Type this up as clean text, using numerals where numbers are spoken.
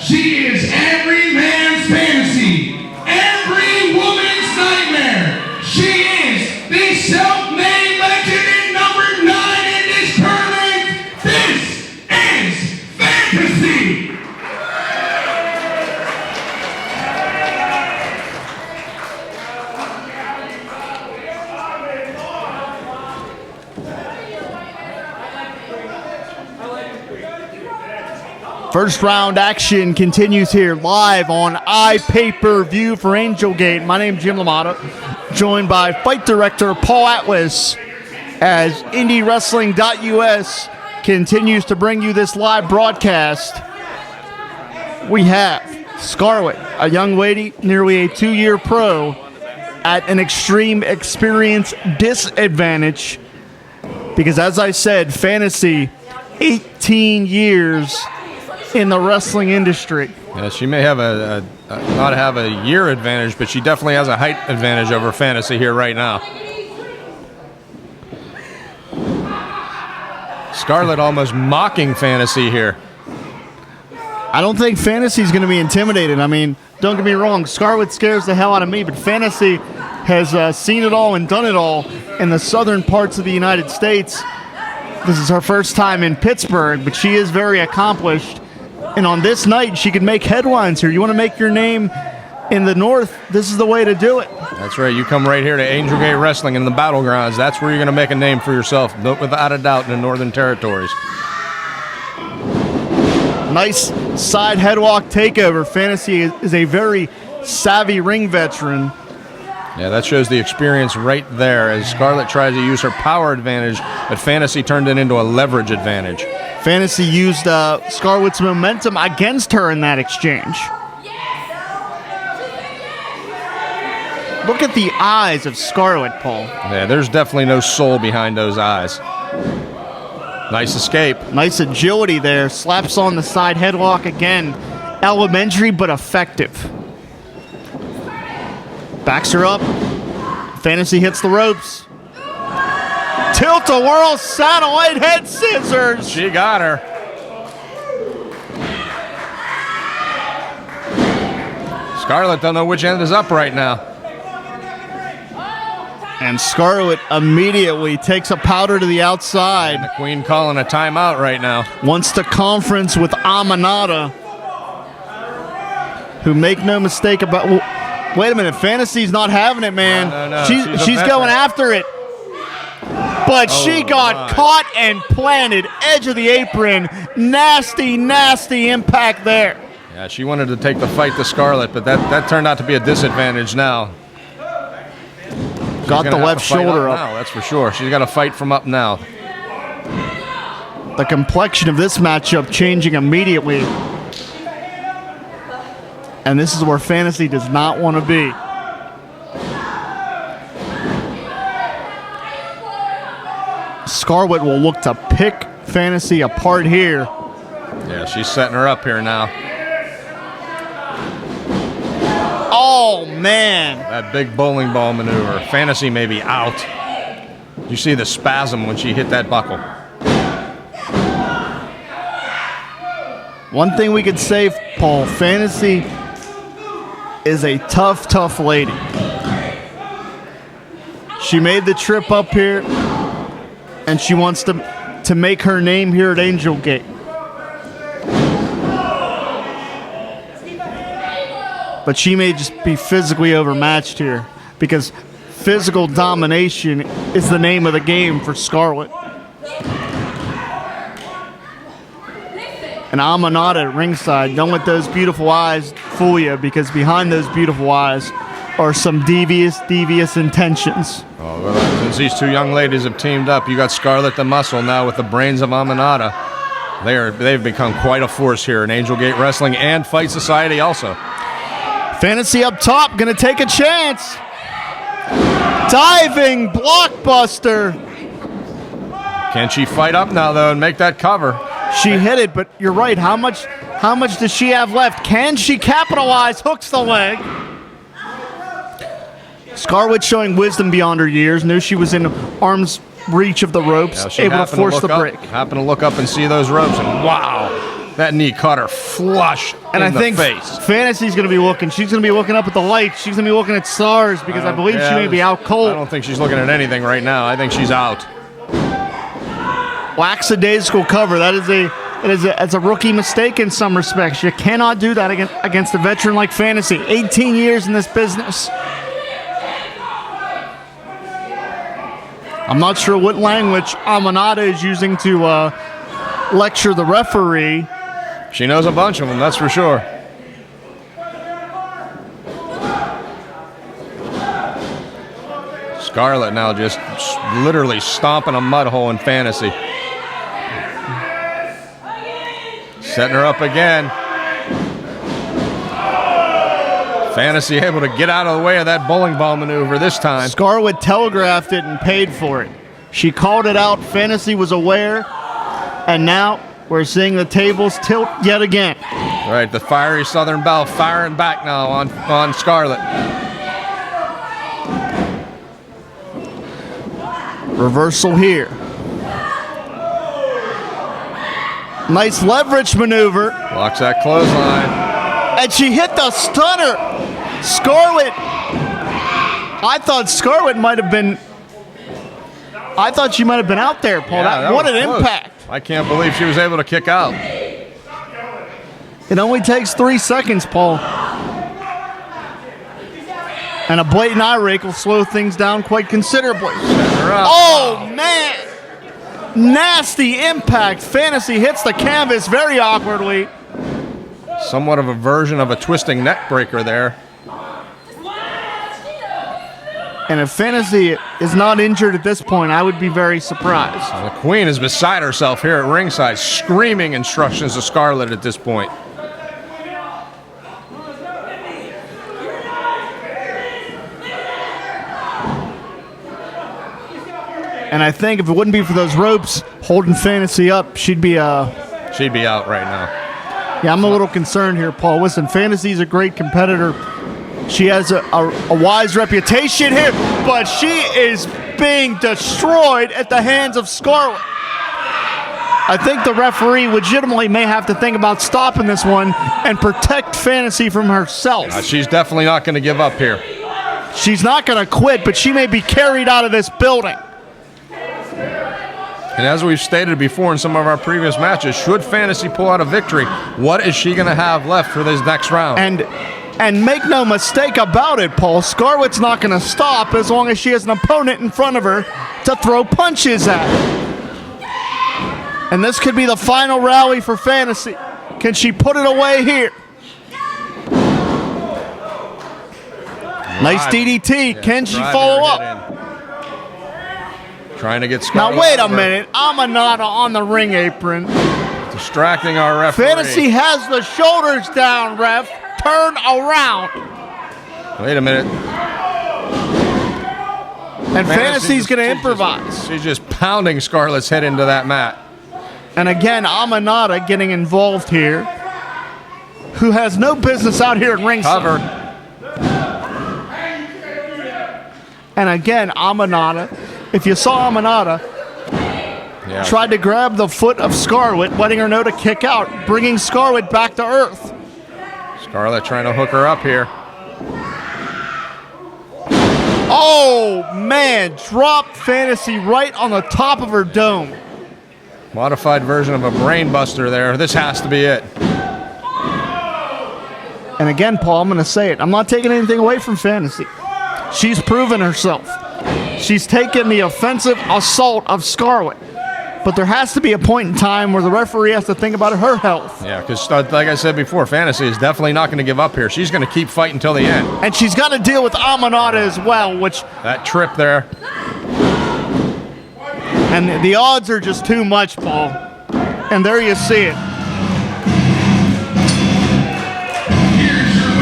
She is every man's fantasy, every woman's nightmare. She is the self-made legend in number 9 in this tournament. This is Fantasy. First round action continues here live on iPay-Per-View for Angel Gate. My name's Jim Lamata, joined by Fight Director Paul Atlas as IndyWrestling.us continues to bring you this live broadcast. We have Scarlett, a young lady, nearly a 2-year pro, at an extreme experience disadvantage because, as I said, Fantasy, 18 years in the wrestling industry. Yeah, she may have not have a year advantage, but she definitely has a height advantage over Fantasy here right now. Scarlett almost mocking Fantasy here. I don't think Fantasy's going to be intimidated. I mean, don't get me wrong, Scarlett scares the hell out of me, but Fantasy has seen it all and done it all in the southern parts of the United States. This is her first time in Pittsburgh, but she is very accomplished. And on this night, she could make headlines here. You want to make your name in the North, this is the way to do it. That's right. You come right here to Angel Gate Wrestling in the Battlegrounds. That's where you're going to make a name for yourself, without a doubt, in the Northern Territories. Nice side headlock takeover. Fantasy is a very savvy ring veteran. Yeah, that shows the experience right there as Scarlett tries to use her power advantage, but Fantasy turned it into a leverage advantage. Fantasy used Scarlett's momentum against her in that exchange. Look at the eyes of Scarlett, Paul. Yeah, there's definitely no soul behind those eyes. Nice escape. Nice agility there. Slaps on the side headlock again. Elementary but effective. Backs her up. Fantasy hits the ropes. Tilt-a-whirl satellite head scissors. She got her. Scarlett don't know which end is up right now. And Scarlett immediately takes a powder to the outside. And the Queen calling a timeout right now. Wants to conference with Aminata, who, make no mistake about... Wait a minute, Fantasy's not having it, man. No. She's going after it. But she got caught and planted, edge of the apron. Nasty impact there. Yeah, she wanted to take the fight to Scarlett, but that turned out to be a disadvantage now. Got the left shoulder up. Now, that's for sure. She's got to fight from up now. The complexion of this matchup changing immediately. And this is where Fantasy does not want to be. Scarlett will look to pick Fantasy apart here. Yeah, she's setting her up here now. Oh, man. That big bowling ball maneuver. Fantasy may be out. You see the spasm when she hit that buckle. One thing we could say, Paul, Fantasy is a tough lady. She made the trip up here, and she wants to make her name here at Angel Gate. But she may just be physically overmatched here because physical domination is the name of the game for Scarlett. And Aminata at ringside, don't let those beautiful eyes fool you, because behind those beautiful eyes are some devious intentions. Oh, well, since these two young ladies have teamed up, you got Scarlett the Muscle now with the brains of Aminata. They've become quite a force here in Angel Gate Wrestling and Fight Society also. Fantasy up top, gonna take a chance. Diving blockbuster. Can she fight up now though and make that cover? She hit it, but you're right. How much does she have left? Can she capitalize? Hooks the leg. Scarlett showing wisdom beyond her years. Knew she was in arm's reach of the ropes, able to force the break. Happened to look up and see those ropes, and wow, that knee caught her flush And in I think the face. Fantasy's going to be looking. She's going to be looking up at the lights. She's going to be looking at stars because I believe she may be out I cold. don't think she's looking at anything right now. I think she's out. Lackadaisical cover. That's a rookie mistake in some respects. You cannot do that against a veteran like Fantasy. 18 years in this business. I'm not sure what language Aminata is using to lecture the referee. She knows a bunch of them, that's for sure. Scarlett now just literally stomping a mud hole in Fantasy. Setting her up again. Fantasy able to get out of the way of that bowling ball maneuver this time. Scarlett telegraphed it and paid for it. She called it out. Fantasy was aware. And now we're seeing the tables tilt yet again. Right, the fiery Southern Belle firing back now on Scarlett. Reversal here. Nice leverage maneuver. Blocks that clothesline. And she hit the stunner. Scarlett. I thought Scarlett might have been. I thought she might have been out there, Paul. Yeah, What was an close. impact. I can't believe she was able to kick out. It only takes 3 seconds, Paul. And a blatant eye rake will slow things down quite considerably. Her up. Oh, man. Nasty impact. Fantasy hits the canvas very awkwardly. Somewhat of a version of a twisting neck breaker there. And if Fantasy is not injured at this point, I would be very surprised. The Queen is beside herself here at ringside, screaming instructions to Scarlett at this point. And I think if it wouldn't be for those ropes holding Fantasy up, she'd be She'd be out right now. Yeah, I'm a little concerned here, Paul. Listen, Fantasy's a great competitor. She has a wise reputation here, but she is being destroyed at the hands of Scarlett. I think the referee legitimately may have to think about stopping this one and protect Fantasy from herself. She's definitely not going to give up here. She's not going to quit, but she may be carried out of this building. And as we've stated before in some of our previous matches, should Fantasy pull out a victory, what is she going to have left for this next round? And make no mistake about it, Paul, Scarlett's not going to stop as long as she has an opponent in front of her to throw punches at. And this could be the final rally for Fantasy. Can she put it away here? Nice DDT. Yeah, Can she driving follow her up? head in. Trying to get Scarlett. Now, wait a over. minute. Aminata on the ring apron. Distracting our referee. Fantasy has the shoulders down, ref. Turn around. Wait a minute. And Fantasy's going to improvise. She's just pounding Scarlett's head into that mat. And again, Aminata getting involved here, who has no business out here at ringside. Covered. And again, Aminata. If you saw Aminata, Yeah. tried to grab the foot of Scarlett, letting her know to kick out, bringing Scarlett back to earth. Scarlett trying to hook her up here. Oh, man. Dropped Fantasy right on the top of her dome. Modified version of a brain buster there. This has to be it. And again, Paul, I'm going to say it. I'm not taking anything away from Fantasy. She's proven herself. She's taken the offensive assault of Scarlett. But there has to be a point in time where the referee has to think about her health. Yeah, because like I said before, Fantasy is definitely not going to give up here. She's going to keep fighting until the end. And she's got to deal with Aminata as well, which... That trip there. And the odds are just too much, Paul. And there you see it.